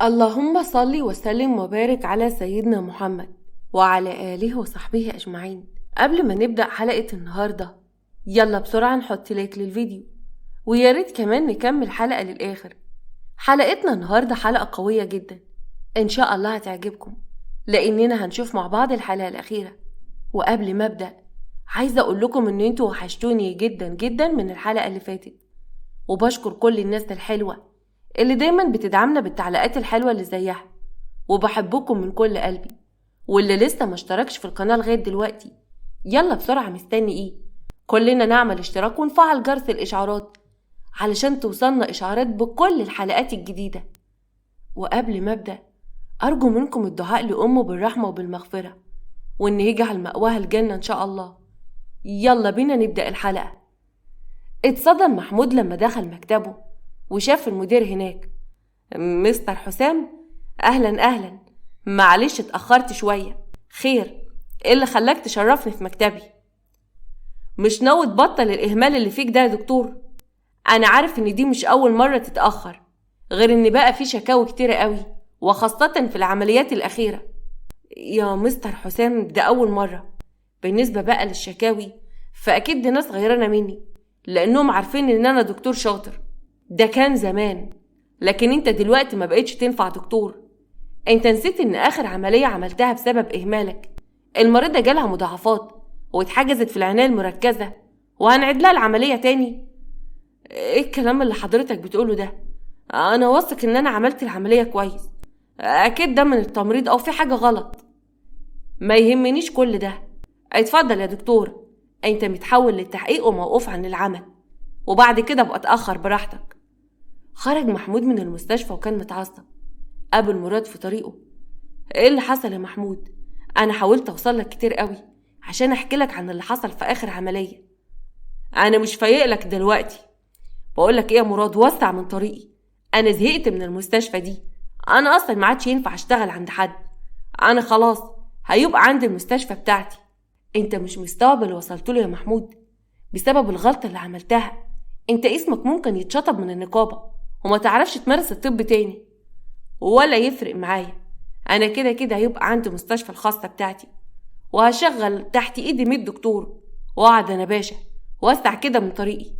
اللهم صل وسلم وبارك على سيدنا محمد وعلى آله وصحبه أجمعين. قبل ما نبدأ حلقة النهاردة يلا بسرعة نحط لايك للفيديو، وياريت كمان نكمل حلقة للآخر. حلقتنا النهاردة حلقة قوية جدا، إن شاء الله هتعجبكم لأننا هنشوف مع بعض الحلقة الأخيرة. وقبل ما أبدأ عايزة أقول لكم إن انتوا وحشتوني جدا جدا من الحلقة اللي فاتت، وبشكر كل الناس الحلوة اللي دايما بتدعمنا بالتعليقات الحلوة اللي زيها، وبحبكم من كل قلبي. واللي لسه ما اشتركش في القناة لغاية دلوقتي يلا بسرعة، مستني ايه؟ كلنا نعمل اشتراك ونفعل جرس الاشعارات علشان توصلنا اشعارات بكل الحلقات الجديدة. وقبل ما ابدأ ارجو منكم الدعاء لأمه بالرحمة وبالمغفرة، وان يجعل مأواها الجنة ان شاء الله. يلا بينا نبدأ الحلقة. اتصدم محمود لما دخل مكتبه وشاف المدير هناك. مستر حسام، اهلا اهلا، معلش اتأخرت شوية. خير، ايه اللي خلاك تشرفني في مكتبي؟ مش ناوي تبطل الاهمال اللي فيك ده يا دكتور؟ انا عارف ان دي مش اول مرة تتأخر، غير ان بقى في شكاوي كتيرة قوي وخاصة في العمليات الاخيرة. يا مستر حسام ده اول مرة. بالنسبة بقى للشكاوي فاكيد دي ناس غيرنا مني، لانهم عارفين ان انا دكتور شاطر. ده كان زمان، لكن انت دلوقتي ما بقيتش تنفع دكتور. انت نسيت ان اخر عملية عملتها بسبب اهمالك المريضة جالها مضاعفات واتحجزت في العناية المركزة، وهنعيد لها العملية تاني. ايه الكلام اللي حضرتك بتقوله ده؟ انا واثق ان انا عملت العملية كويس، اكيد ده من التمريض او في حاجة غلط. ما يهمنيش كل ده. اتفضل يا دكتور، انت متحول للتحقيق وموقوف عن العمل، وبعد كده بقى اتأخر براحتك. خرج محمود من المستشفى وكان متعصب. قابل مراد في طريقه. ايه اللي حصل يا محمود؟ انا حاولت اوصل لك كتير قوي عشان احكي لك عن اللي حصل في اخر عملية. انا مش فايق لك دلوقتي. بقول لك ايه يا مراد، وسع من طريقي. انا زهقت من المستشفى دي، انا اصلا ما عادش ينفع اشتغل عند حد. انا خلاص هيبقى عندي المستشفى بتاعتي. انت مش مستوعب اللي وصلت له يا محمود. بسبب الغلطة اللي عملتها انت اسمك ممكن يتشطب من النقابة وما تعرفش تمارس الطب تاني. ولا يفرق معايا، انا كده كده هيبقى عندي مستشفى الخاصة بتاعتي، وهشغل تحت ايدي 100 دكتور، واقعد انا باشا واسع كده من طريقي.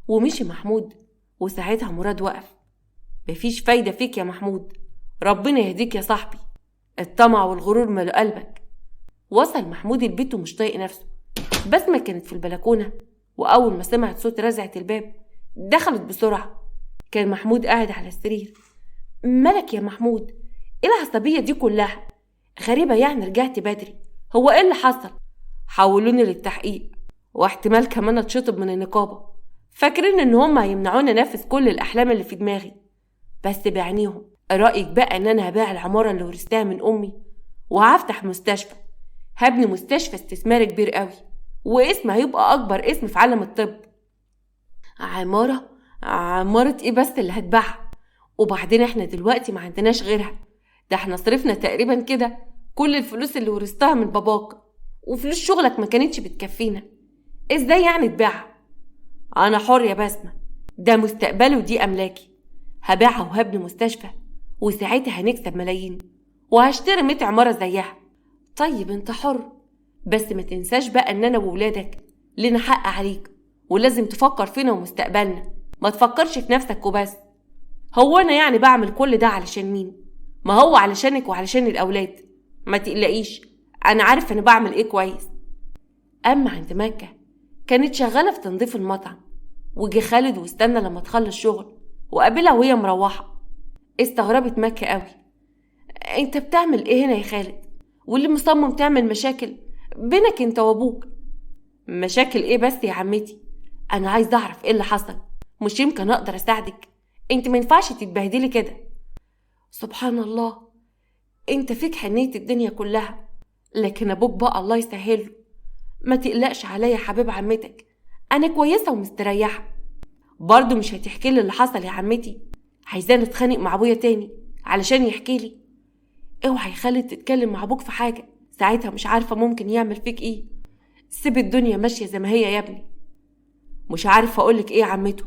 ومشي محمود، وساعتها مراد وقف. مفيش فايدة فيك يا محمود، ربنا يهديك يا صاحبي، الطمع والغرور ملوا قلبك. وصل محمود البيت ومش طايق نفسه. بسمة كانت في البلكونة، وأول ما سمعت صوت رزعة الباب دخلت بسرعة. كان محمود قاعد على السرير. مالك يا محمود؟ ايه العصبية دي كلها؟ غريبة يعني رجعت بدري، هو ايه اللي حصل؟ حولوني للتحقيق، واحتمال كمان اتشطب من النقابة. فاكرين ان هم هيمنعوني انفذ كل الاحلام اللي في دماغي، بس بعينيهم. رأيك بقى ان انا هبيع العمارة اللي ورثتها من امي وهفتح مستشفى؟ هبني مستشفى استثماري كبير قوي، واسم هيبقى اكبر اسم في عالم الطب. عمارة؟ عمارة ايه بس اللي هتباعها؟ وبعدين احنا دلوقتي ما عندناش غيرها، ده احنا صرفنا تقريبا كده كل الفلوس اللي ورثتها من باباك، وفلوس شغلك ما كانتش بتكفينا. ازاي يعني تبيعها؟ انا حر يا بسمة، ده مستقبلي ودي املاكي. هبيعها وهبني مستشفى، وساعتها هنكسب ملايين، وهشتري 100 عمارة زيها. طيب انت حر، بس ما تنساش بقى ان انا وولادك لنا حق عليك، ولازم تفكر فينا ومستقبلنا، ما تفكرش في نفسك وبس. هو انا يعني بعمل كل ده علشان مين؟ ما هو علشانك وعلشان الاولاد. ما تقلقيش، انا عارف انا بعمل ايه كويس. اما عند مكة كانت شغالة في تنظيف المطعم، وجي خالد واستنى لما تخلص شغل وقابلها وهي مروحة. استغربت مكة قوي. انت بتعمل ايه هنا يا خالد؟ واللي مصمم تعمل مشاكل بينك انت وابوك؟ مشاكل ايه بس يا عمتي؟ انا عايز اعرف ايه اللي حصل، مش يمكن اقدر اساعدك. انت منفعش تتبهدلي كده. سبحان الله، انت فيك حنية الدنيا كلها، لكن ابوك بقى الله يسهله. ما تقلقش عليا يا حبيب عمتك، انا كويسة ومستريحة. برضو مش هتحكي لي اللي حصل يا عمتي؟ عايزاني اتخانق مع ابويا تاني علشان يحكي لي؟ اوعي خالد تتكلم مع ابوك في حاجة، ساعتها مش عارفة ممكن يعمل فيك ايه. سيب الدنيا ماشية زي ما هي يا ابني. مش عارفة اقولك ايه يا عمته،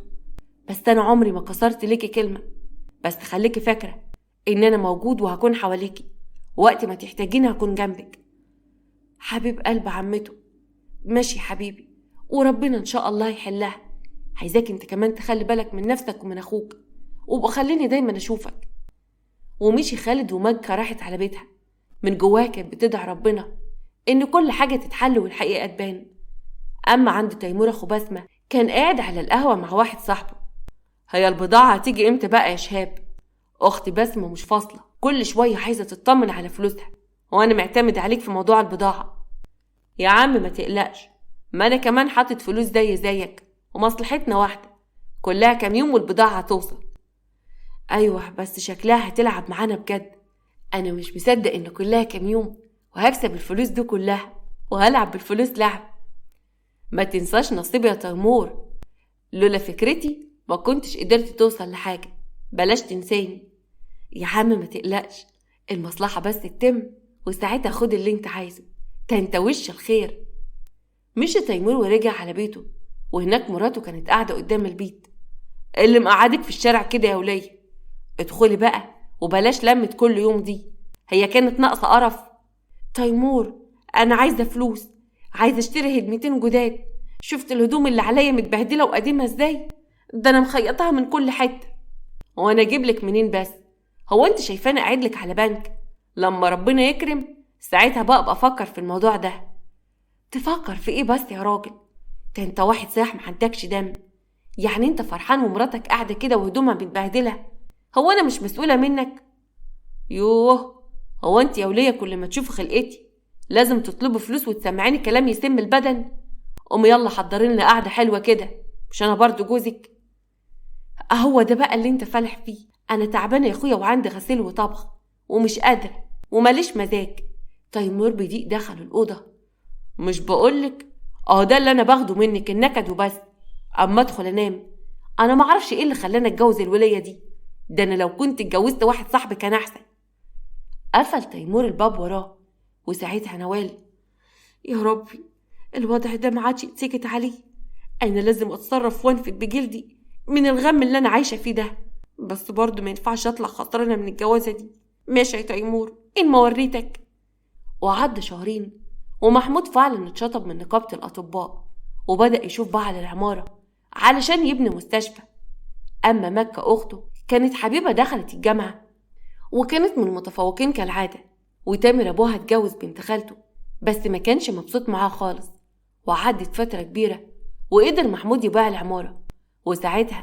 بس انا عمري ما كسرت ليكي كلمة. بس خليكي فاكرة إن أنا موجود وهكون حواليكي، وقت ما تحتاجيني هكون جنبك. حبيب قلب عمته. ماشي حبيبي، وربنا إن شاء الله يحلها. عايزاك انت كمان تخلي بالك من نفسك ومن أخوك، وابقى خليني دايما أشوفك. ومشي خالد ومجة راحت على بيتها. من جواها كانت بتدعي ربنا إن كل حاجة تتحل والحقيقة تبان. أما عند تيمور أخو بسمة كان قاعد على القهوة مع واحد صاحبه. هي البضاعة هتيجي امتى بقى يا شهاب؟ أختي بسمة مش فاصلة، كل شوية عايزة تطمن على فلوسها، وأنا معتمد عليك في موضوع البضاعة. يا عم ما تقلقش، ما أنا كمان حاطط فلوس زيك، ومصلحتنا واحدة، كلها كام يوم والبضاعة هتوصل. أيوة بس شكلها هتلعب معانا بجد. أنا مش مصدق إن كلها كام يوم وهكسب الفلوس دي كلها وهلعب بالفلوس لعب. ما تنساش نصيبي يا تيمور، لولا فكرتي ما كنتش قدرت توصل لحاجة، بلاش تنساني. يا عم ما تقلقش، المصلحة بس تتم وساعتها خد اللي انت عايزه، انت وش الخير. مشي تيمور ورجع على بيته، وهناك مراته كانت قاعدة قدام البيت. اللي مقعدك في الشارع كده يا ولية؟ ادخلي بقى وبلاش لمة كل يوم دي، هي كانت ناقصة قرف. تيمور انا عايزة فلوس، عايزة اشتري هدمتين جداد. شفت الهدوم اللي عليا متبهدلة وقديمة ازاي؟ ده انا مخيطها من كل حتة. وانا اجيب لك منين بس؟ هو انت شايفاني قاعد لك على بنك؟ لما ربنا يكرم ساعتها بقى افكر في الموضوع ده. تفكر في ايه بس يا راجل؟ انت واحد صايح ما عندكش دم. يعني انت فرحان ومراتك قاعدة كده وهدومها متبهدلة؟ هو انا مش مسؤولة منك؟ يوه، هو انت يا ولية كل ما تشوفي خلقتي لازم تطلبوا فلوس وتسمعيني كلام يسم البدن؟ قومي يلا حضرين لنا قعدة حلوة كده، مش انا برضو جوزك؟ اهو ده بقى اللي انت فالح فيه. انا تعبانة يا اخويا وعندي غسيل وطبخ ومش قادرة وماليش مزاج. تيمور بضيق دخل الأوضة. مش بقولك ده اللي انا باخده منك النكد وبس. اما ادخل انام، انا معرفش ايه اللي خلاني اتجوز الولية دي، ده انا لو كنت اتجوزت واحد صاحبي كان احسن. قفل تيمور الباب وراه، وساعتها نوال. يا ربي، الوضع ده ما عادش يتسكت عليه، انا لازم اتصرف وانفد بجلدي من الغم اللي انا عايشه فيه ده. بس برضه ما ينفعش اطلع خسرانه من الجوازه دي. ماشي يا تيمور، ان ما وريتك. وعدى شهرين، ومحمود فعلا اتشطب من نقابه الاطباء، وبدا يشوف بقى على العماره علشان يبني مستشفى. اما مكه اخته كانت حبيبه دخلت الجامعه، وكانت من المتفوقين كالعاده. وتامر ابوها اتجوز بنت خالته، بس ما كانش مبسوط معاها خالص. وعدت فتره كبيره، وقدر محمود يبيع العماره، وساعتها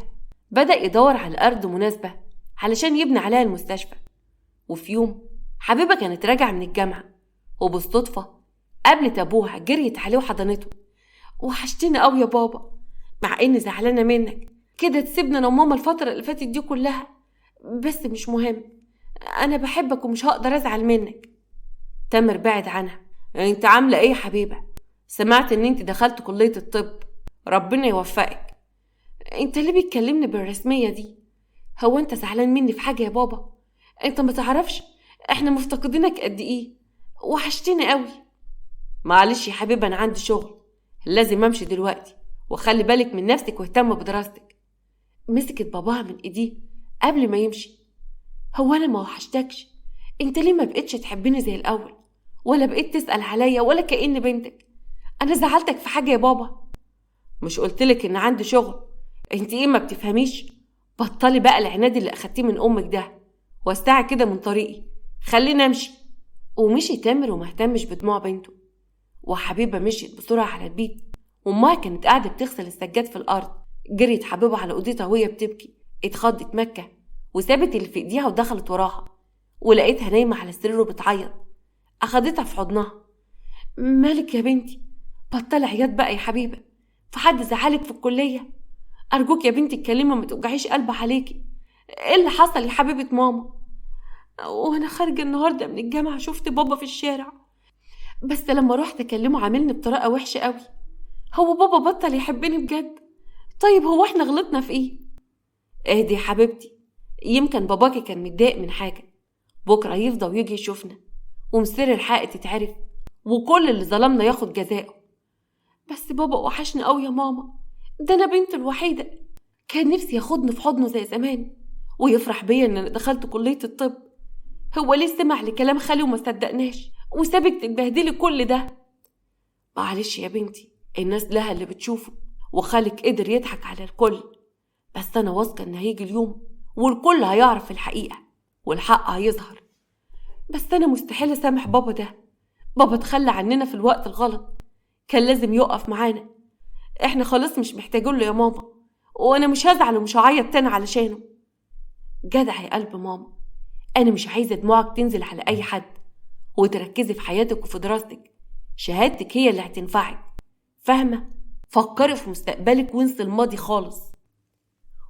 بدأ يدور على أرض مناسبة علشان يبني عليها المستشفى. وفي يوم حبيبة كانت راجعة من الجامعة، وبالصدفة قابلت أبوها، جريت عليه وحضنته. وحشتني قوي يا بابا، مع إني زعلانة منك كده تسيبنا أنا وماما الفترة اللي فاتت دي كلها، بس مش مهم، أنا بحبك ومش هقدر أزعل منك. تامر بعد عنها. أنت عاملة إيه يا حبيبة؟ سمعت إن أنت دخلت كلية الطب، ربنا يوفقك. انت ليه بتكلمني بالرسمية دي؟ هو انت زعلان مني في حاجة يا بابا؟ انت ما تعرفش احنا مفتقدينك قد ايه، وحشتني قوي. معلش يا حبيبي، انا عندي شغل لازم امشي دلوقتي، وخلي بالك من نفسك واهتم بدراستك. مسكت باباها من ايديه قبل ما يمشي. هو انا ما وحشتكش؟ انت ليه ما بقتش تحبني زي الاول، ولا بقيت تسأل عليا ولا كأني بنتك؟ انا زعلتك في حاجة يا بابا؟ مش قلتلك ان عندي شغل؟ انت ايه ما بتفهميش؟ بطلي بقى العناد اللي اخدتيه من امك ده، واستعي كده من طريقي، خلينا امشي. ومشي تامر ومهتمش بدموع بنته. وحبيبه مشيت بسرعه على البيت، وامها كانت قاعده بتغسل السجاد في الارض. جريت حبيبه على اوضتها وهي بتبكي. اتخضت مكه وسابت اللي في ايديها ودخلت وراها، ولقيتها نايمه على السرير وبتعيط. اخدتها في حضنها. مالك يا بنتي؟ بطلي عياط بقى يا حبيبه، في حد زعلك في الكليه؟ أرجوك يا بنتي الكلمة ما توجعيش قلب عليكي. إيه اللي حصل يا حبيبة ماما؟ وأنا خارجة النهاردة من الجامعة شفت بابا في الشارع، بس لما روحت أكلمه عاملني بطريقة وحشة قوي. هو بابا بطل يحبني بجد؟ طيب هو إحنا غلطنا في إيه؟ اهدي يا حبيبتي، يمكن باباكي كان متضايق من حاجة، بكرة يفضى ويجي يشوفنا، ومصير الحق تتعرف، وكل اللي ظلمنا ياخد جزاءه. بس بابا وحشني قوي يا ماما، ده أنا بنته الوحيدة، كان نفسي ياخدني في حضنه زي زمان، ويفرح بيا ان انا دخلت كلية الطب هو ليه سمع لكلام خالي وما صدقناش وسابك تتبهدلي كل ده؟ معلش يا بنتي، الناس لها اللي بتشوفه، وخالك قدر يضحك على الكل، بس أنا واثقة إن هيجي اليوم والكل هيعرف الحقيقة والحق هيظهر. بس أنا مستحيل أسامح بابا ده. بابا تخلى عننا في الوقت الغلط، كان لازم يقف معانا. احنا خلاص مش محتاجين له يا ماما، وانا مش هزعل ومش هعيط تاني علشانه. جدع يا قلب ماما، انا مش عايزه دموعك تنزل على اي حد، وتركزي في حياتك وفي دراستك. شهادتك هي اللي هتنفعك، فاهمه؟ فكري في مستقبلك وانسي الماضي خالص.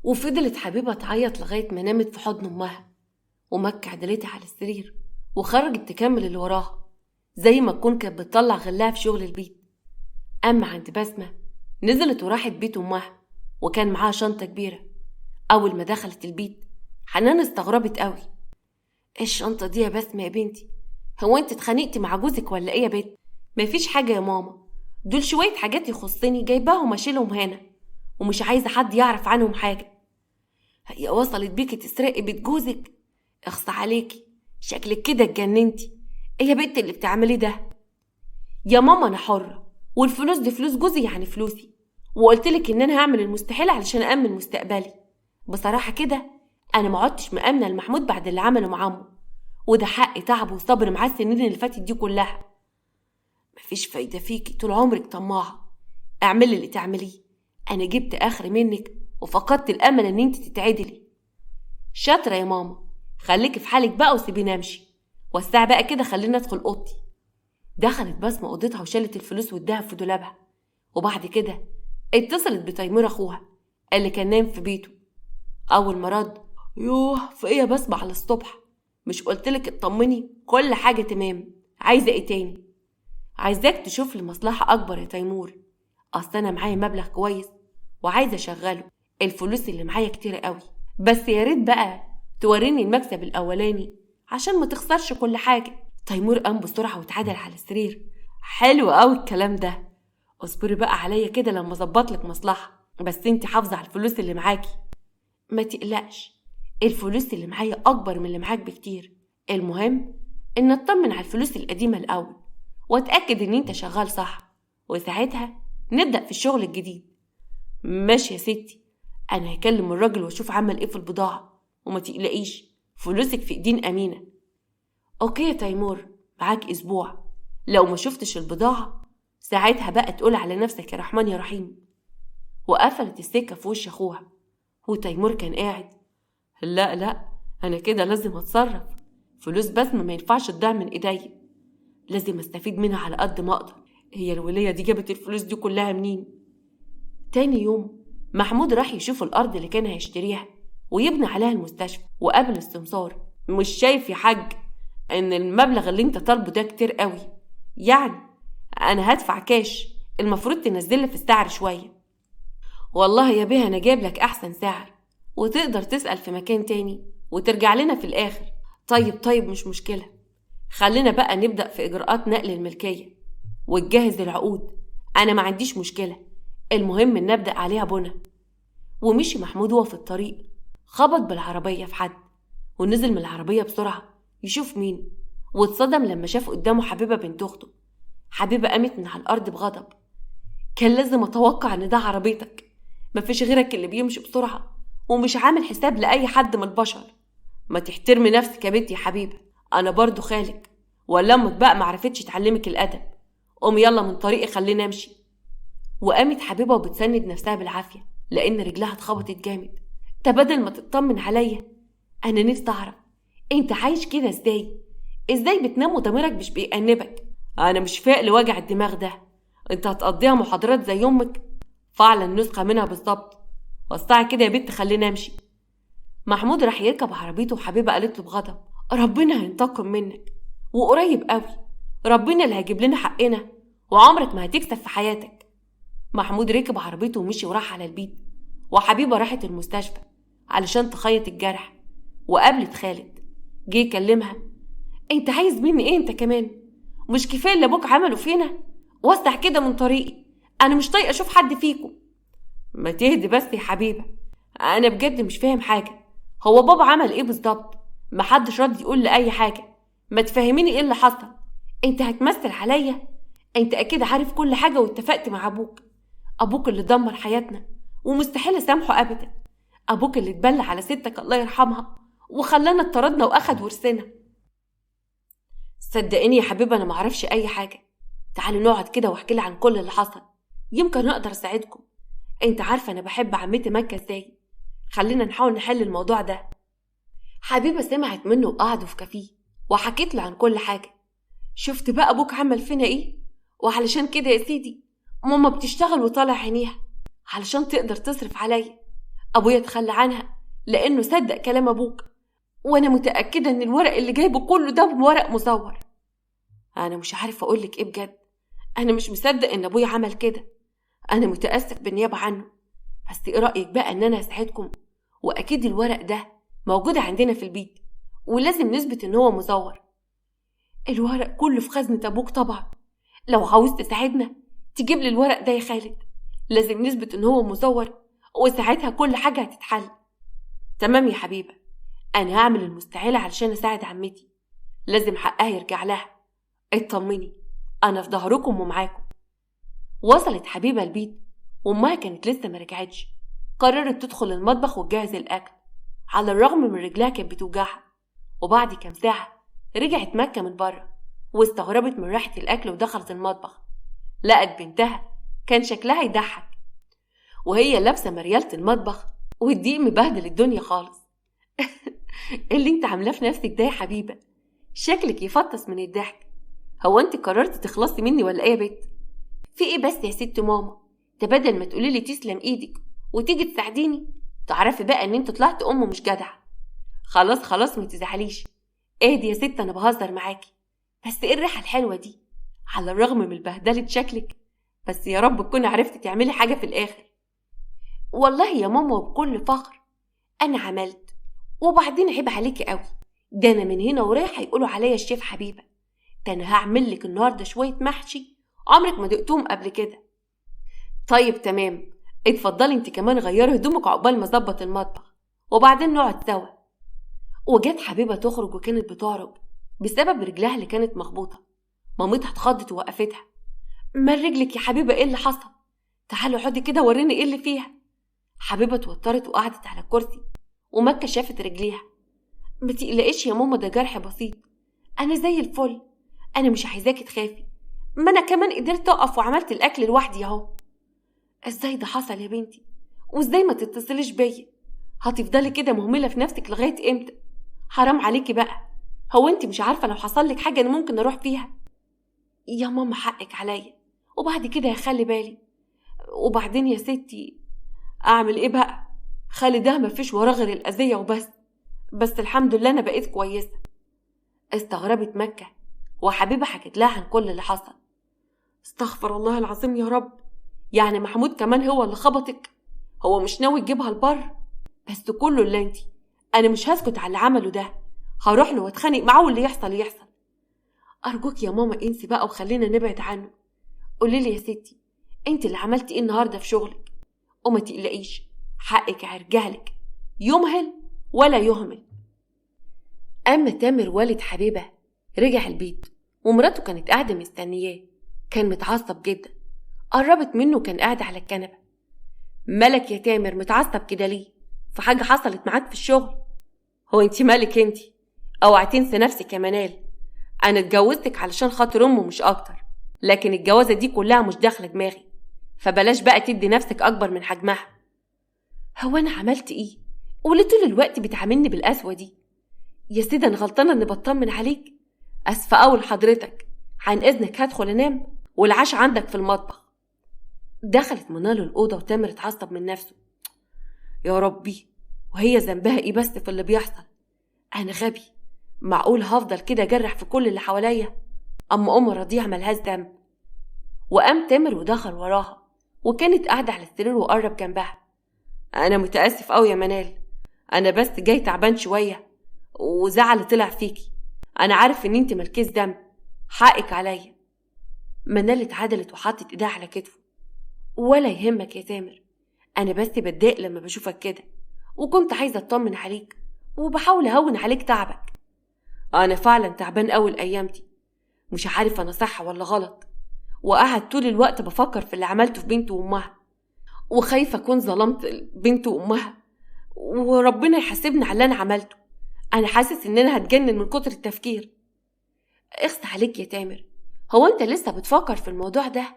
وفضلت حبيبه تعيط لغايه ما نامت في حضن امها، ومكة عدلتها على السرير وخرجت تكمل اللي وراها، زي ما تكون كانت بتطلع غلها في شغل البيت. اما عند بسمه، نزلت وراحت بيت امها، وكان معاها شنطه كبيره. اول ما دخلت البيت حنان استغربت قوي. ايه الشنطه دي يا بسمه يا بنتي؟ هو انت اتخانقتي مع جوزك ولا ايه يا بنت؟ مفيش حاجه يا ماما، دول شويه حاجات يخصني جايباهم اشيلهم هنا، ومش عايزه حد يعرف عنهم حاجه. هي وصلت بيكي تسرقي بيت جوزك؟ اخص عليكي، شكلك كده اتجننتي. ايه يا بنت اللي بتعملي ده؟ يا ماما انا حره، والفلوس دي فلوس جوزي يعني فلوسي، وقلتلك ان انا هعمل المستحيل علشان امن مستقبلي. بصراحه كده انا ما عدتش مامنه لمحمود بعد اللي عمله مع عمه، وده حق تعب وصبر معاه السنين اللي فاتت دي كلها. مفيش فايده فيكي، طول عمرك طماعه. اعملي اللي تعمليه، انا جبت اخر منك وفقدت الامل ان انت تتعدلي. شاطره يا ماما، خليكي في حالك بقى وسيبيني امشي. والساعه بقى كده خليني ادخل اوضتي. دخلت بسمه اوضتها وشالت الفلوس والدهب في دولابها، وبعد كده اتصلت بتيمور اخوها اللي كان نايم في بيته. اول ما رد: يوه، في ايه يا بسمه على الصبح؟ مش قلتلك اطمني كل حاجه تمام، عايزه ايه تاني؟ عايزاك تشوف لي مصلحه اكبر يا تيمور، اصل انا معايا مبلغ كويس وعايزه اشغله. الفلوس اللي معايا كتير قوي، بس يا ريت بقى توريني المكسب الاولاني عشان ما تخسرش كل حاجه. تيمور قام بسرعه واتعدل على السرير. حلو قوي الكلام ده، اصبري بقى عليا كده لما اظبطلك مصلحه، بس انت حافظه على الفلوس اللي معاكي. ما تقلقش، الفلوس اللي معايا اكبر من اللي معاك بكتير. المهم ان اطمن على الفلوس القديمه الاول، واتاكد ان انت شغال صح، وساعتها نبدا في الشغل الجديد. ماشي يا ستي، انا هكلم الراجل واشوف عمل ايه في البضاعه، وما تقلقيش فلوسك في ايدين امينه. اوكي يا تيمور، معاك اسبوع، لو ما شفتش البضاعه ساعتها بقى تقول على نفسك يا رحمن يا رحيم. وقفلت السكه في وش اخوها، وتيمور كان قاعد. لا لا، انا كده لازم اتصرف. فلوس بسمة ما ينفعش تضيع من ايديا، لازم استفيد منها على قد ما اقدر. هي الولية دي جابت الفلوس دي كلها منين؟ تاني يوم محمود راح يشوف الارض اللي كان هيشتريها ويبني عليها المستشفى، وقابل السمسار. مش شايف يا حاج ان المبلغ اللي انت طالبه ده كتير قوي؟ يعني انا هدفع كاش، المفروض تنزل في السعر شويه. والله يا بيه انا جايب لك احسن سعر، وتقدر تسأل في مكان تاني وترجع لنا في الاخر. طيب مش مشكله، خلينا بقى نبدأ في اجراءات نقل الملكيه وتجهز العقود. انا ما عنديش مشكله، المهم ان نبدأ عليها بنا. ومشي محمود وهو في الطريق، خبط بالعربيه في حد ونزل من العربيه بسرعه يشوف مين، واتصدم لما شاف قدامه حبيبه بنت اخته. حبيبه قامت من على الارض بغضب. كان لازم اتوقع ان ده عربيتك، مفيش غيرك اللي بيمشي بسرعه ومش عامل حساب لاي حد من البشر. ما تحترمي نفسك يا بنتي يا حبيبه، انا برضو خالك، ولا امك بقى معرفتش تعلمك الادب؟ قومي يلا من طريقي خلينا امشي. وقامت حبيبه وبتسند نفسها بالعافيه لان رجلها اتخبطت جامد. ده بدل ما تطمن عليا، انا نفسي اعرف انت عايش كده ازاي بتنام وضميرك مش بيأنبك؟ انا مش فايق لوجع الدماغ ده، انت هتقضيها محاضرات زي امك؟ فعلا نسخه منها بالظبط. وسعي كده يا بنت خلينا امشي. محمود راح يركب عربيته، وحبيبه قالت له بغضب: ربنا هينتقم منك، وقريب قوي، ربنا اللي هيجيب لنا حقنا، وعمرك ما هتكسب في حياتك. محمود ركب عربيته ومشي وراح على البيت، وحبيبه راحت المستشفى علشان تخيط الجرح. وقابلت خالد، جه يكلمها: انت عايز مني ايه انت كمان؟ مش كفايه اللي ابوك عمله فينا؟ وسع كده من طريقي، انا مش طايقه اشوف حد فيكم. ما تهدي بس يا حبيبه، انا بجد مش فاهم حاجه، هو بابا عمل ايه بالظبط؟ محدش راضي يقول لي اي حاجه. ما تفهميني ايه اللي حصل؟ انت هتمثل عليا؟ انت اكيد عارف كل حاجه واتفقت مع ابوك اللي دمر حياتنا ومستحيل اسامحه ابدا. ابوك اللي اتبلى على ستك الله يرحمها وخلانا اتطردنا واخد ورثنا. صدقيني يا حبيبه انا معرفش اي حاجه. تعالوا نقعد كده واحكي لي عن كل اللي حصل، يمكن اقدر اساعدكم. انت عارفه انا بحب عمتي مكه ازاي. خلينا نحاول نحل الموضوع ده. حبيبه سمعت منه وقعدوا في كافيه وحكيت له عن كل حاجه. شفت بقى ابوك عمل فينا ايه؟ وعلشان كده يا سيدي ماما بتشتغل وطالع عينيها علشان تقدر تصرف عليا. ابويا اتخلى عنها لانه صدق كلام ابوك، وانا متاكده ان الورق اللي جايبه كله ده ورق مزور. انا مش عارفه اقولك ايه بجد. انا مش مصدق ان ابويا عمل كده. انا متاسف بالنيابه عنه، بس ايه رايك بقى ان انا اساعدكم؟ واكيد الورق ده موجود عندنا في البيت ولازم نثبت ان هو مزور. الورق كله في خزنه ابوك طبعا. لو عاوز تساعدنا تجيب لي الورق ده يا خالد. لازم نثبت ان هو مزور وساعتها كل حاجه هتتحل. تمام يا حبيبه، انا هعمل المستحيل علشان اساعد عمتي. لازم حقها يرجع لها. اطمني، انا في ظهركم ومعاكم. وصلت حبيبه البيت وامها كانت لسه ما رجعتش. قررت تدخل المطبخ وتجهز الاكل على الرغم من رجلها كانت بتوجعها. وبعد كام ساعه رجعت مكه من بره واستغربت من ريحه الاكل ودخلت المطبخ. لقت بنتها كان شكلها يضحك وهي لابسه مريالة المطبخ والدقيق مبهدل الدنيا خالص. ايه اللي انت عاملاه في نفسك ده يا حبيبه؟ شكلك يفطس من الضحك. هو انت قررتي تخلصي مني ولا ايه يا بت؟ في ايه بس يا ست ماما؟ ده بدل ما تقولي لي تسلم ايدك وتيجي تساعديني تعرفي بقى ان انت طلعت ام مش جدعه. خلاص ما تزعليش. اهدي يا ست انا بهزر معاكي. بس ايه الريحه الحلوه دي؟ على الرغم من بهدله شكلك بس يا رب تكوني عرفتي تعملي حاجه في الاخر. والله يا ماما وبكل فخر انا عملت. وبعدين عيب عليكي قوي، ده انا من هنا ورايح هيقولوا عليا الشيف حبيبه. ده انا هعمل لك النهارده شويه محشي عمرك ما دقتهم قبل كده. طيب تمام، اتفضلي انت كمان غيري هدومك عقبال ما اظبط المطبخ وبعدين نقعد سوا. وجت حبيبه تخرج وكانت بتعرج بسبب رجلها اللي كانت مخبوطه. مامتها اتخضت ووقفتها. مال رجلك يا حبيبه؟ ايه اللي حصل؟ تعالي اقعدي كده وريني ايه اللي فيها. حبيبه اتوترت وقعدت على الكرسي ومكه شافت رجليها. ما تقلقيش يا ماما، ده جرح بسيط. انا زي الفل. انا مش عايزاكي تخافي، ما انا كمان قدرت اقف وعملت الاكل لوحدي اهو. ازاي ده حصل يا بنتي؟ وازاي ما تتصليش بيا؟ هتفضلي كده مهمله في نفسك لغايه امتى؟ حرام عليكي بقى. هو انت مش عارفه لو حصل لك حاجه انا ممكن اروح فيها؟ يا ماما حقك عليا، وبعد كده هخلي بالي. وبعدين يا ستي اعمل ايه بقى؟ خالي ده مفيش وراه غير الاذيه وبس. بس الحمد لله انا بقيت كويسه. استغربت مكه وحبيبه حكت لها عن كل اللي حصل. استغفر الله العظيم يا رب. يعني محمود كمان هو اللي خبطك؟ هو مش ناوي يجيبها البر؟ بس كله اللي انتي. انا مش هسكت على اللي عمله ده، هروح له واتخانق معاه واللي يحصل يحصل. ارجوك يا ماما انسي بقى وخلينا نبعد عنه. قوليلي يا ستي انت اللي عملتي ايه النهارده في شغلك؟ وما تقلقيش حقك هيرجعلك، يمهل ولا يهمل. اما تامر والد حبيبه رجع البيت ومراته كانت قاعده مستنياه. كان متعصب جدا. قربت منه كان قاعد على الكنبه. مالك يا تامر متعصب كده ليه؟ في حاجه حصلت معاك في الشغل؟ هو انت مالك انت؟ اوعي تنسي نفسك يا منال. انا اتجوزتك علشان خاطر امه مش اكتر، لكن الجوازه دي كلها مش داخله دماغي، فبلاش بقى تدي نفسك اكبر من حجمها. هو انا عملت ايه؟ وليه طول الوقت بتعاملني بالقسوه دي؟ يا سيدي انا غلطانه اني بطمن عليك. اسفه قوي لحضرتك. عن اذنك هدخل انام والعشاء عندك في المطبخ. دخلت منال الاوضه وتامر اتعصب من نفسه. يا ربي، وهي ذنبها ايه بس في اللي بيحصل؟ انا غبي، معقول هفضل كده اجرح في كل اللي حواليا؟ اما ام رضيع ملهاش ذنب. وقام تامر ودخل وراها وكانت قاعده على السرير وقرب جنبها. انا متاسف قوي يا منال، انا بس جاي تعبان شويه وزعل طلع فيكي. انا عارف ان انت مالكيش ذنب، حقك عليا. منال اتعدلت وحطت ايدها على كتفه. ولا يهمك يا تامر، انا بس بتضايق لما بشوفك كده وكنت عايزه اطمن عليك وبحاول اهون عليك تعبك. انا فعلا تعبان قوي الايام دي، مش عارف انا صح ولا غلط، وقعد طول الوقت بفكر في اللي عملته في بنتي وامها، وخايفه اكون ظلمت بنتي وامها وربنا يحاسبني على اللي انا عملته. انا حاسس ان انا هتجنن من كتر التفكير. اخس عليك يا تامر، هو انت لسه بتفكر في الموضوع ده؟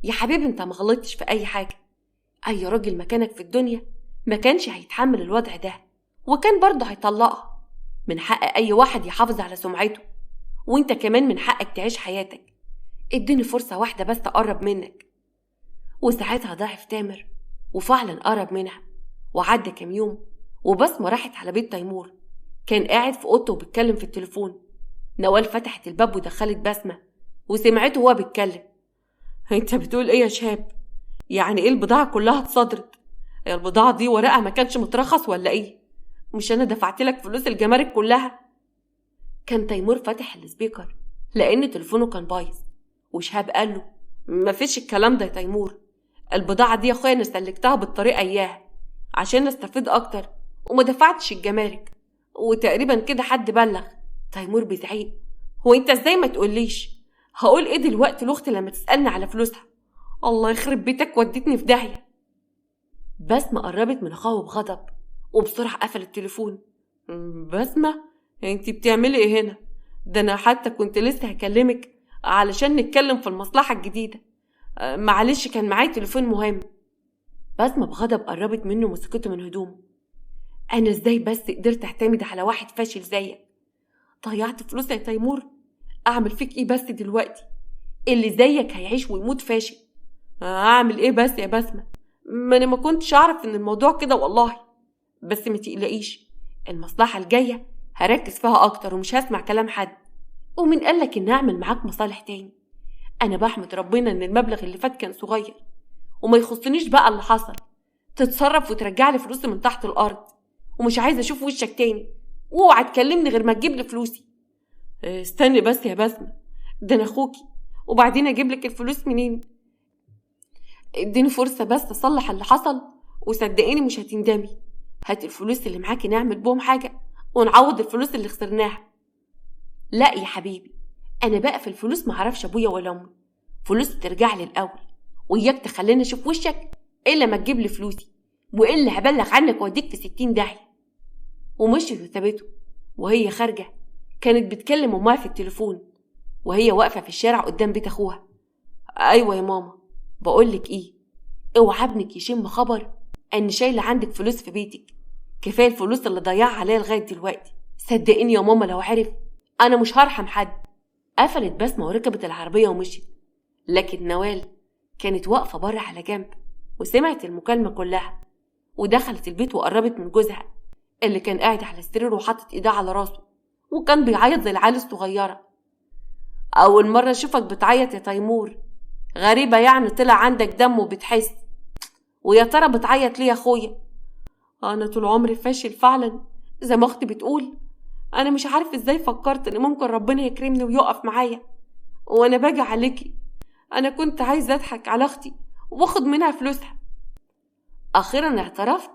يا حبيبي انت ما غلطتش في اي حاجه. اي راجل مكانك في الدنيا ما كانش هيتحمل الوضع ده، وكان برضه هيطلقها. من حق اي واحد يحافظ على سمعته، وانت كمان من حقك تعيش حياتك. اديني فرصه واحده بس اقرب منك. وساعتها ضعف تامر وفعلا قرب منها. وعدى كام يوم وبسمة راحت على بيت تيمور، كان قاعد في اوضته وبيتكلم في التليفون. نوال فتحت الباب ودخلت بسمة وسمعته وهو بيتكلم. انت بتقول ايه يا شاب؟ يعني ايه البضاعة كلها اتصدرت؟ البضاعة دي ورقها ما كانش مترخص ولا ايه؟ مش انا دفعت لك فلوس الجمارك كلها؟ كان تيمور فتح السبيكر لان تليفونه كان بايظ، وشهاب قال له مفيش الكلام ده يا تيمور، البضاعة دي يا اخويا انا سلكتها بالطريقة اياها عشان نستفيد اكتر وما دفعتش الجمارك، وتقريبا كده حد بلغ. تيمور بيزعيق، هو انت ازاي ما تقوليش؟ هقول ايه دلوقتي لاختي لما تسألني على فلوسها؟ الله يخرب بيتك، وديتني في داهية. بسمة قربت من اخوها بغضب وبسرعة قفل التليفون. بسمة، انت بتعملي ايه هنا؟ ده انا حتى كنت لسه هكلمك علشان نتكلم في المصلحة الجديدة. معلش كان معايا تليفون مهم. بسمة بغضب قربت منه ومسكته من هدومه. انا ازاي بس قدرت اعتمد على واحد فاشل زيك؟ ضيعت فلوس يا تيمور، اعمل فيك ايه بس دلوقتي؟ اللي زيك هيعيش ويموت فاشل. اعمل ايه بس يا بسمة؟ ما انا ما كنتش اعرف ان الموضوع كده والله. بس ما تقلقيش، المصلحة الجاية هركز فيها اكتر ومش هسمع كلام حد. ومن قالك ان اعمل معاك مصالح تاني؟ انا بحمد ربنا ان المبلغ اللي فات كان صغير وما يخصنيش بقى اللي حصل. تتصرف وترجع لي فلوسي من تحت الارض، ومش عايزه اشوف وشك تاني، واوعى تكلمني غير ما تجيب لي فلوسي. استني بس يا بسمة، ده انا اخوكي، وبعدين اجيب لك الفلوس منين؟ اديني فرصه بس اصلح اللي حصل وصدقيني مش هتندمي. هات الفلوس اللي معاكي نعمل بهم حاجه ونعوض الفلوس اللي خسرناها. لا يا حبيبي، انا بقى في الفلوس معرفش ابويا ولا امي، فلوس ترجع لي الاول، وياك تخليني اشوف وشك الا ما تجيب لي فلوسي، والا هبلغ عنك واديك في 60 داهيه. ومشيت وسابته. وهي خارجه كانت بتكلم امها في التليفون وهي واقفه في الشارع قدام بيت اخوها. ايوه يا ماما، بقولك ايه، اوعى ابنك يشم خبر ان شايله عندك فلوس في بيتك. كفايه الفلوس اللي ضيعها عليا لغايه دلوقتي. صدقيني يا ماما لو عرف انا مش هرحم حد. قفلت بسمة وركبت العربيه ومشيت. لكن نوال كانت واقفه بره على جنب وسمعت المكالمه كلها، ودخلت البيت وقربت من جوزها اللي كان قاعد على السرير وحاطط ايديه على راسه وكان بيعيط زي العيال الصغيره. اول مره اشوفك بتعيط يا تيمور، غريبه يعني طلع عندك دم وبتحس. ويا ترى بتعيط ليه يا اخويا؟ انا طول عمري فاشل فعلا زي ما اختي بتقول. انا مش عارف ازاي فكرت ان ممكن ربنا يكرمني ويقف معايا وانا باجي عليكي. انا كنت عايزه اضحك على اختي واخد منها فلوسها. اخيرا اعترفت،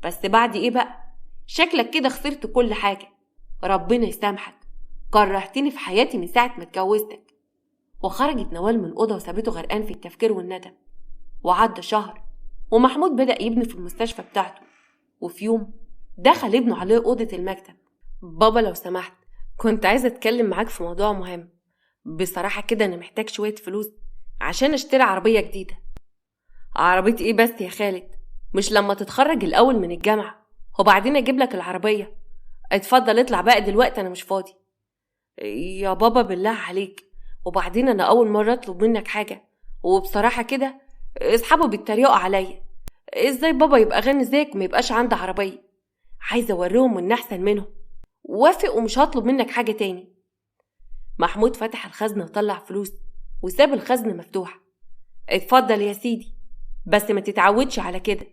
بس بعد ايه بقى؟ شكلك كده خسرت كل حاجه. ربنا يسامحك، كرهتني في حياتي من ساعه ما اتجوزتك. وخرجت نوال من اوضه وسابته غرقان في التفكير والندم. وعدى شهر ومحمود بدأ يبني في المستشفى بتاعته. وفي يوم دخل ابنه عليه اوضه المكتب. بابا لو سمحت، كنت عايزه اتكلم معاك في موضوع مهم. بصراحه كده انا محتاج شويه فلوس عشان اشتري عربيه جديده. عربيه ايه بس يا خالد؟ مش لما تتخرج الاول من الجامعه وبعدين اجيب لك العربيه؟ اتفضل اطلع بقى دلوقتي، انا مش فاضي. يا بابا بالله عليك، وبعدين انا اول مره اطلب منك حاجه، وبصراحه كده اصحابه بيتريقوا عليا. ازاي بابا يبقى غني زيك وما يبقاش عنده عربيه؟ عايزه اوريهم ان احسن منهم. وافق ومش هطلب منك حاجه تاني. محمود فتح الخزنه وطلع فلوس وساب الخزنه مفتوحه. اتفضل يا سيدي، بس ما تتعودش على كده.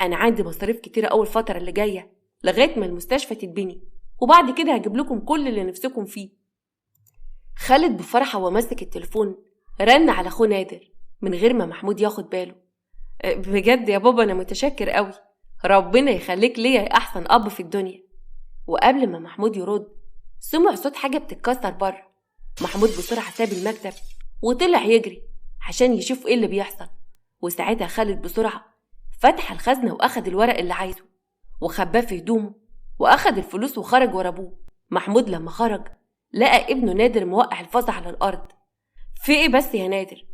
انا عندي مصاريف كتيره اول فتره اللي جايه لغايه ما المستشفى تتبني، وبعد كده هجيب لكم كل اللي نفسكم فيه. خالد بفرحه ومسك التليفون رن على اخوه نادر من غير ما محمود ياخد باله. بجد يا بابا انا متشكر قوي، ربنا يخليك ليا يا احسن اب في الدنيا. وقبل ما محمود يرد سمع صوت حاجة بتتكسر بره. محمود بسرعة ساب المكتب وطلع يجري عشان يشوف ايه اللي بيحصل. وساعتها خالد بسرعة فتح الخزنة واخد الورق اللي عايزه وخباه في هدومه واخد الفلوس وخرج ورا ابوه. محمود لما خرج لقى ابنه نادر موقع الفاظ على الارض. في ايه بس يا نادر؟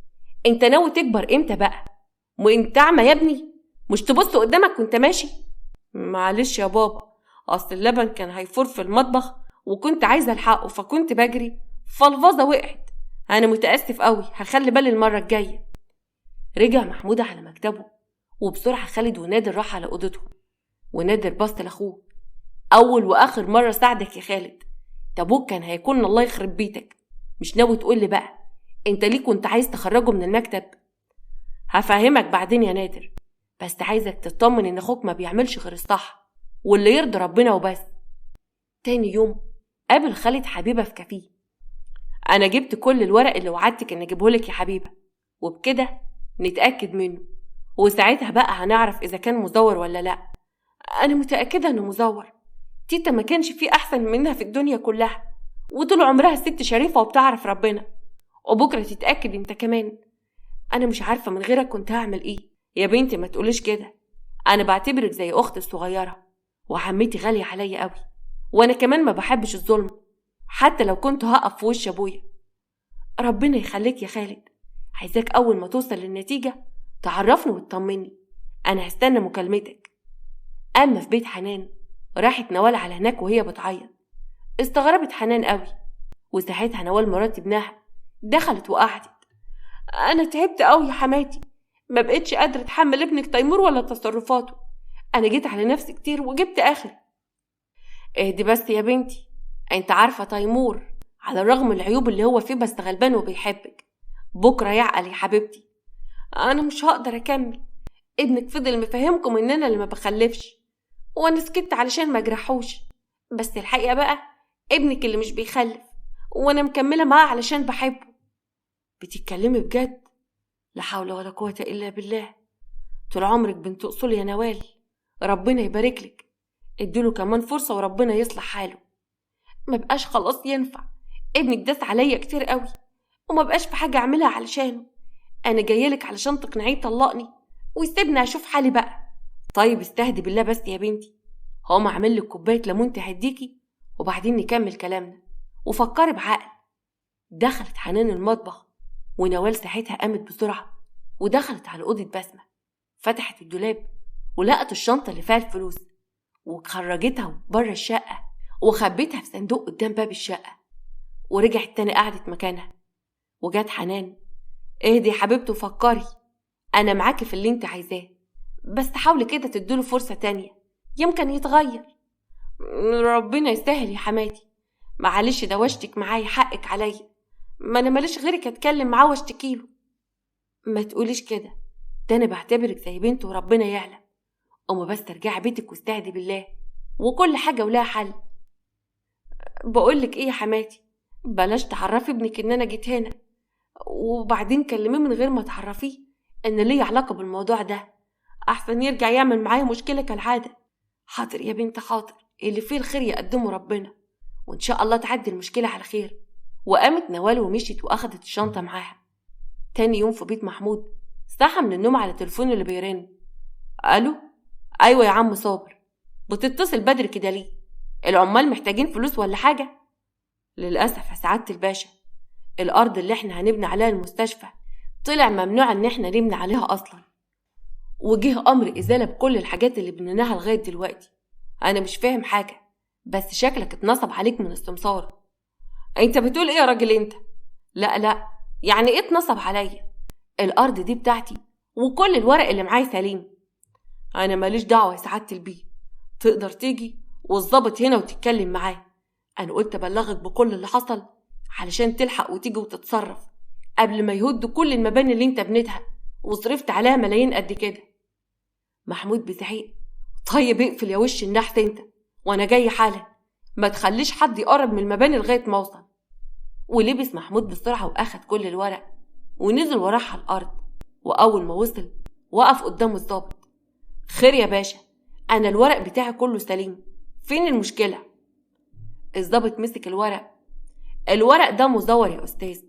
انت ناوي تكبر امتى بقى؟ وانت اعمى يا ابني؟ مش تبص قدامك وانت ماشي؟ معلش يا بابا، اصل اللبن كان هيفور في المطبخ وكنت عايزه الحقه فكنت بجري فالفاظه وقعت. انا متاسف قوي، هخلي بالي المره الجايه. رجع محمود على مكتبه وبسرعه خالد ونادر راح على اوضتهم. ونادر بص لاخوه. اول واخر مره ساعدك يا خالد، ابوك كان هيكون الله يخرب بيتك. مش ناوي تقول لي بقى انت ليه كنت عايز تخرجه من المكتب؟ هفهمك بعدين يا نادر، بس عايزك تطمن ان اخوك ما بيعملش غير الصح واللي يرضي ربنا وبس. تاني يوم قابل خالد حبيبة في كافيه. انا جبت كل الورق اللي وعدتك ان اجيبهولك يا حبيبة، وبكده نتأكد منه وساعتها بقى هنعرف اذا كان مزور ولا لا. انا متأكدة انه مزور، تيتا ما كانش فيه احسن منها في الدنيا كلها، وطول عمرها ست شريفة وبتعرف ربنا. وبكرة تتأكد انت كمان. انا مش عارفة من غيرك كنت هعمل ايه. يا بنتي ما تقوليش كده، انا بعتبرك زي اختي الصغيرة وعمتي غالية عليا قوي، وانا كمان ما بحبش الظلم حتى لو كنت هقف في وش ابويا. ربنا يخليك يا خالد، عايزاك اول ما توصل للنتيجة تعرفني وتطمني، انا هستنى مكالمتك. اما في بيت حنان راحت نوال على هناك وهي بتعيط. استغربت حنان قوي، وساعتها نوال مرات ابنها دخلت وقعدت. انا تعبت قوي يا حماتي، ما بقتش قادرة اتحمل ابنك تيمور ولا تصرفاته، انا جيت على نفسي كتير وجبت اخر. اهدي بس يا بنتي، انت عارفة تيمور على الرغم من العيوب اللي هو فيه بس غلبان وبيحبك، بكرة يعقل يا حبيبتي. انا مش هقدر اكمل، ابنك فضل مفهمكم ان انا اللي ما بخلفش، وانا سكت علشان ما اجرحوش، بس الحقيقة بقى ابنك اللي مش بيخلف وانا مكملة معاه علشان بحبه. بتتكلمي بجد؟ لا حول ولا قوة الا بالله. طول عمرك بنت اصول يا نوال، ربنا يباركلك. اديله كمان فرصة وربنا يصلح حاله. ما بقاش خلاص ينفع، ابنك داس عليا كتير قوي وما بقاش في حاجة اعملها علشانه. انا جايلك علشان تقنعيه طلقني ويسيبني اشوف حالي بقى. طيب استهدي بالله بس يا بنتي، هقوم اعمل لك كوباية ليمون تهديكي وبعدين نكمل كلامنا، وفكري بعقل. دخلت حنان المطبخ ونوال ساعتها قامت بسرعة ودخلت على أوضة بسمة، فتحت الدولاب ولقت الشنطة اللي فيها الفلوس وخرجتها بره الشقة وخبيتها في صندوق قدام باب الشقة، ورجعت تاني قعدت مكانها. وجات حنان. اهدي يا حبيبتي وفكري، انا معاكي في اللي انت عايزاه، بس حاولي كده تديله فرصة تانية يمكن يتغير. ربنا يستاهل يا حماتي، معلش دوشتك معايا، حقك عليا، ما انا ماليش غيرك اتكلم معاه واشتكيله. ما تقوليش كده، ده انا بعتبرك زي بنت وربنا يعلم. اما بس ترجعي بيتك واستهدي بالله وكل حاجة ولها حل. بقولك ايه يا حماتي، بلاش تعرفي ابنك ان انا جيت هنا، وبعدين كلميه من غير ما تعرفيه ان ليه علاقة بالموضوع ده، احسن يرجع يعمل معايا مشكلة كالعادة. حاضر يا بنت حاضر، اللي فيه الخير يقدمه ربنا، وان شاء الله تعدي المشكلة على خير. وقامت نوال ومشيت واخدت الشنطة معاها. تاني يوم في بيت محمود صحى من النوم على التليفون اللي بيرن. الو، ايوه يا عم صابر، بتتصل بدري كده ليه؟ العمال محتاجين فلوس ولا حاجة؟ للأسف يا سعادة الباشا، الأرض اللي احنا هنبني عليها المستشفى طلع ممنوع ان احنا نبني عليها اصلا، وجه امر ازالة بكل الحاجات اللي بنيناها لغاية دلوقتي. انا مش فاهم حاجة، بس شكلك اتنصب عليك من السمسار. انت بتقول ايه يا راجل انت؟ لا يعني ايه اتنصب عليا؟ الارض دي بتاعتي وكل الورق اللي معايا سليم. انا ماليش دعوة يا سعادة البيه، تقدر تيجي والظابط هنا وتتكلم معاه. انا قلت ابلغك بكل اللي حصل علشان تلحق وتيجي وتتصرف قبل ما يهدوا كل المباني اللي انت بنيتها وصرفت عليها ملايين قد كده. محمود بزعيق. طيب اقفل يا وش النحس انت، وانا جاي حالا، ما تخليش حد يقرب من المباني لغاية ما اوصل. ولبس محمود بسرعة واخد كل الورق ونزل وراه على الارض، واول ما وصل وقف قدامه الضابط. خير يا باشا، انا الورق بتاعي كله سليم، فين المشكلة؟ الضابط مسك الورق ده مزور يا أستاذ،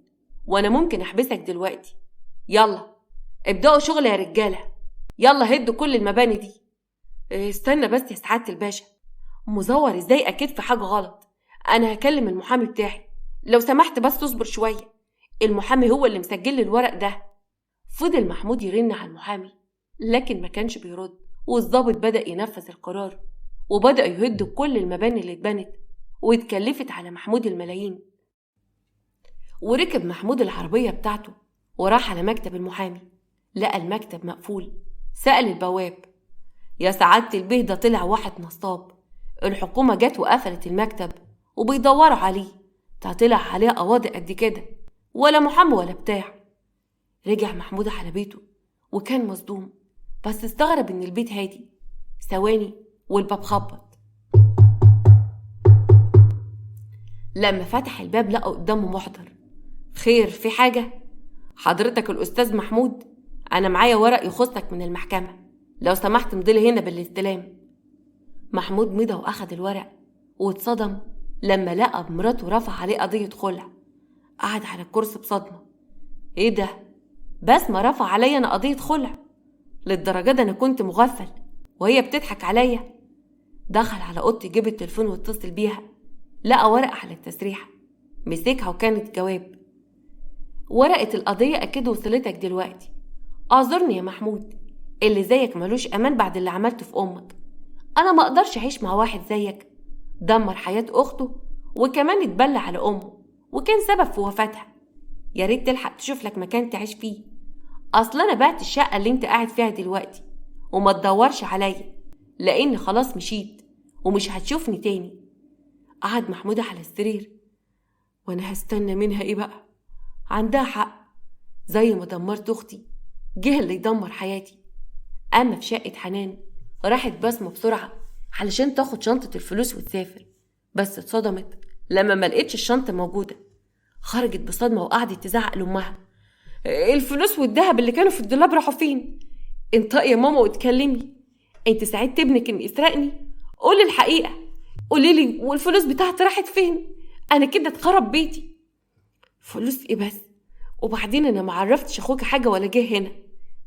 وأنا ممكن أحبسك دلوقتي. يلا ابدأوا شغل يا رجالة، يلا هدوا كل المباني دي. استنى بس يا سعادة الباشا، مزور ازاي؟ أكيد في حاجة غلط. أنا هكلم المحامي بتاعي، لو سمحت بس تصبر شوية، المحامي هو اللي مسجل لي الورق ده. فضل محمود يرن على المحامي لكن ما كانش بيرد، والضابط بدأ ينفذ القرار وبدأ يهد كل المباني اللي اتبنت واتكلفت على محمود الملايين. وركب محمود العربية بتاعته وراح على مكتب المحامي، لقى المكتب مقفول. سأل البواب: يا سعادة البيه، ده طلع واحد نصاب، الحكومة جت وقفلت المكتب وبيدوروا عليه، ده طلع عليه قواضي قد كده، ولا محامي ولا بتاع. رجع محمود على بيته وكان مصدوم، بس استغرب ان البيت هادي. ثواني والباب خبط. لما فتح الباب لقى قدامه محضر. خير، في حاجة؟ حضرتك الأستاذ محمود؟ أنا معايا ورق يخصك من المحكمة، لو سمحت مضيلي هنا بالاستلام. محمود مضى وأخد الورق واتصدم لما لقى مراته رفع عليه قضية خلع. قعد على الكرسي بصدمة. ايه ده؟ بسمة رفع عليا أنا قضية خلع؟ للدرجة ده أنا كنت مغفل وهي بتضحك عليا؟ دخل على أوضتي، جيب التليفون واتصل بيها، لقى ورقة على التسريحة، مسكها وكانت جواب: ورقة القضية أكيد وصلتك دلوقتي. اعذرني يا محمود، اللي زيك ملوش أمان بعد اللي عملته في أمك. أنا ما أقدرش أعيش مع واحد زيك دمر حياة أخته وكمان اتبلى على أمه وكان سبب في وفاتها. يا ريت تلحق تشوف لك مكان تعيش فيه، أصل أنا بعت الشقة اللي انت قاعد فيها دلوقتي، وما تدورش عليا لأني خلاص مشيت ومش هتشوفني تاني. قعد محمود على السرير. وأنا هستنى منها إيه بقى؟ عندها حق، زي ما دمرت أختي جه اللي يدمر حياتي. أما في شقة حنان راحت بسمة بسرعة علشان تاخد شنطة الفلوس وتسافر، بس اتصدمت لما ما لقيتش الشنطة موجودة. خرجت بصدمة وقعدت تزعق لأمها: الفلوس والذهب اللي كانوا في الدولاب راحوا فين؟ انطقي يا ماما واتكلمي، انت ساعدت ابنك ان يسرقني؟ قولي الحقيقة، قوليلي والفلوس بتاعتي راحت فين؟ انا كده اتخرب بيتي. فلوس ايه بس؟ وبعدين انا معرفتش اخوك حاجة ولا جه هنا،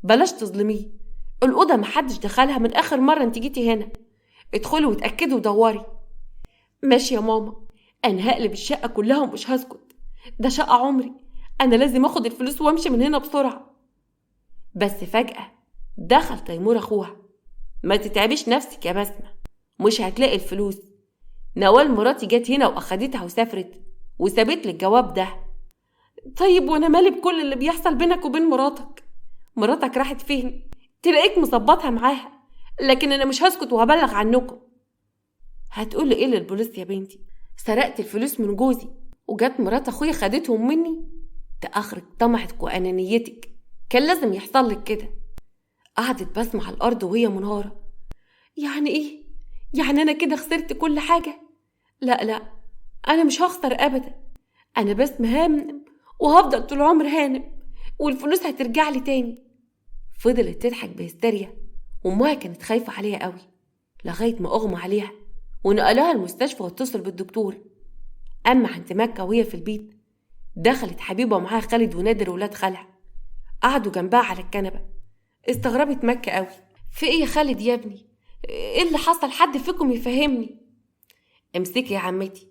بلاش تظلميه. الأوضة محدش دخلها من آخر مرة انت جيتي هنا، ادخلي وتأكدي ودوري. ماشي يا ماما، انا هقلب الشقة كلها ومش هسكت، ده شقة عمري، انا لازم اخد الفلوس وامشي من هنا بسرعة. بس فجأة دخل تيمور اخوها: ما تتعبش نفسك يا بسمة، مش هتلاقي الفلوس، نوال مراتي جت هنا واخدتها وسافرت وسابت لي الجواب ده. طيب وانا مالي بكل اللي بيحصل بينك وبين مراتك راحت فين؟ تلاقيك مظبطها معاها، لكن انا مش هسكت وهبلغ عنكم. هتقولي ايه للبوليس يا بنتي؟ سرقت الفلوس من جوزي وجت مرات اخويا خدتهم مني؟ ده اخرك طمعتك وانانيتك، كان لازم يحصل لك كده. قعدت بسمة على الارض وهي منهارة. يعني ايه؟ يعني انا كده خسرت كل حاجة؟ لا انا مش هخسر ابدا، انا بس هانم وهفضل طول عمر هانم، والفلوس هترجع لي تاني. فضلت تضحك بهستيريا، وامها كانت خايفة عليها قوي لغاية ما اغمى عليها ونقلوها المستشفى واتصل بالدكتور. اما عند مكة وهي في البيت دخلت حبيبة ومعاها خالد ونادر ولاد خالها، قعدوا جنبها على الكنبة. استغربت مكة قوي: في ايه يا خالد يا ابني؟ ايه اللي حصل؟ حد فيكم يفهمني. امسكي يا عمتي،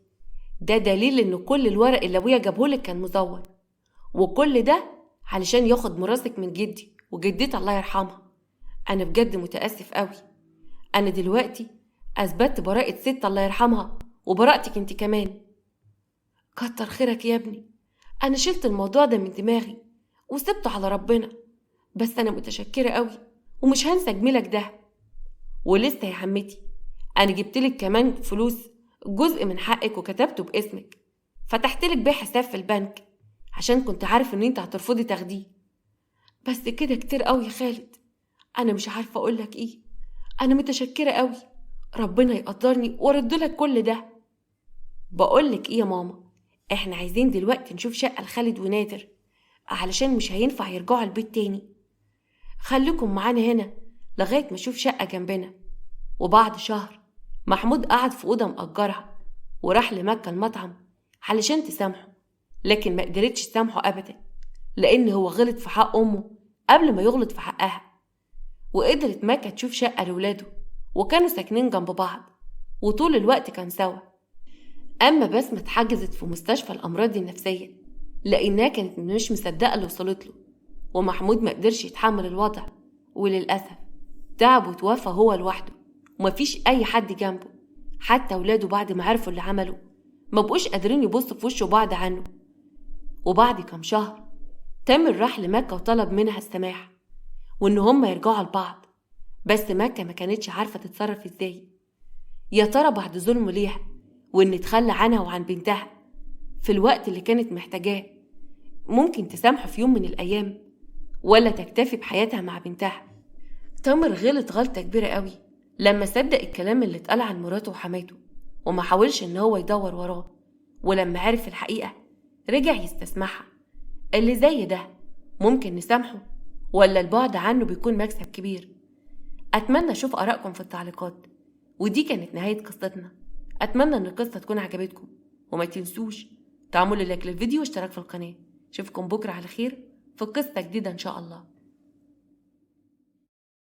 ده دليل ان كل الورق اللي ابويا جابهولك كان مزور، وكل ده علشان ياخد مراسك من جدي وجدتي الله يرحمها. انا بجد متأسف قوي، انا دلوقتي اثبتت براءة ست الله يرحمها وبراءتك انت كمان. كتر خيرك يا ابني، انا شلت الموضوع ده من دماغي وسبته على ربنا، بس انا متشكرة قوي ومش هنسى جميلك ده. ولسه يا عمتي، انا جبتلك كمان فلوس جزء من حقك وكتبته باسمك، فتحتلك بيه حساب في البنك عشان كنت عارف ان انت هترفضي تاخديه. بس كده كتير قوي يا خالد، انا مش عارفة اقولك ايه، انا متشكرة قوي، ربنا يقدرني واردلك كل ده. بقولك ايه يا ماما، احنا عايزين دلوقتي نشوف شقة لخالد ونادر علشان مش هينفع يرجعوا البيت تاني. خليكم معانا هنا لغاية ما اشوف شقة جنبنا. وبعد شهر محمود قعد في أوضة مأجرها وراح لمكة المطعم علشان تسامحه، لكن ما قدرتش تسامحه أبدا، لأن هو غلط في حق أمه قبل ما يغلط في حقها. وقدرت مكة تشوف شقة لولاده، وكانوا ساكنين جنب بعض وطول الوقت كان سوا. أما بسمة اتحجزت في مستشفى الأمراض النفسية لأنها كانت مش مصدقة اللي وصلت له، ومحمود ما قدرش يتحمل الوضع، وللأسف تعب وتوفى هو لوحده ومفيش أي حد جنبه. حتى ولاده بعد ما عرفوا اللي عمله ما بقوش قادرين يبصوا في وشه بعض عنه. وبعد كام شهر تامر راح لمكة وطلب منها السماح وإن هما يرجعوا لبعض، بس مكة ما كانتش عارفة تتصرف إزاي. يا ترى بعد ظلمه ليها وإن تخلى عنها وعن بنتها في الوقت اللي كانت محتاجاه ممكن تسامحه في يوم من الأيام، ولا تكتفي بحياتها مع بنتها؟ تامر غلط غلطة كبيرة قوي لما صدق الكلام اللي اتقال عن مراته وحماته وما حاولش إن هو يدور وراه، ولما عرف الحقيقة رجع يستسمحها. اللي زي ده ممكن نسامحه ولا البعد عنه بيكون مكسب كبير؟ أتمنى أشوف آرائكم في التعليقات. ودي كانت نهاية قصتنا. أتمنى أن القصة تكون عجبتكم، وما تنسوش تعملوا لايك للفيديو واشتراك في القناة. أشوفكم بكرة على خير في قصة جديدة إن شاء الله.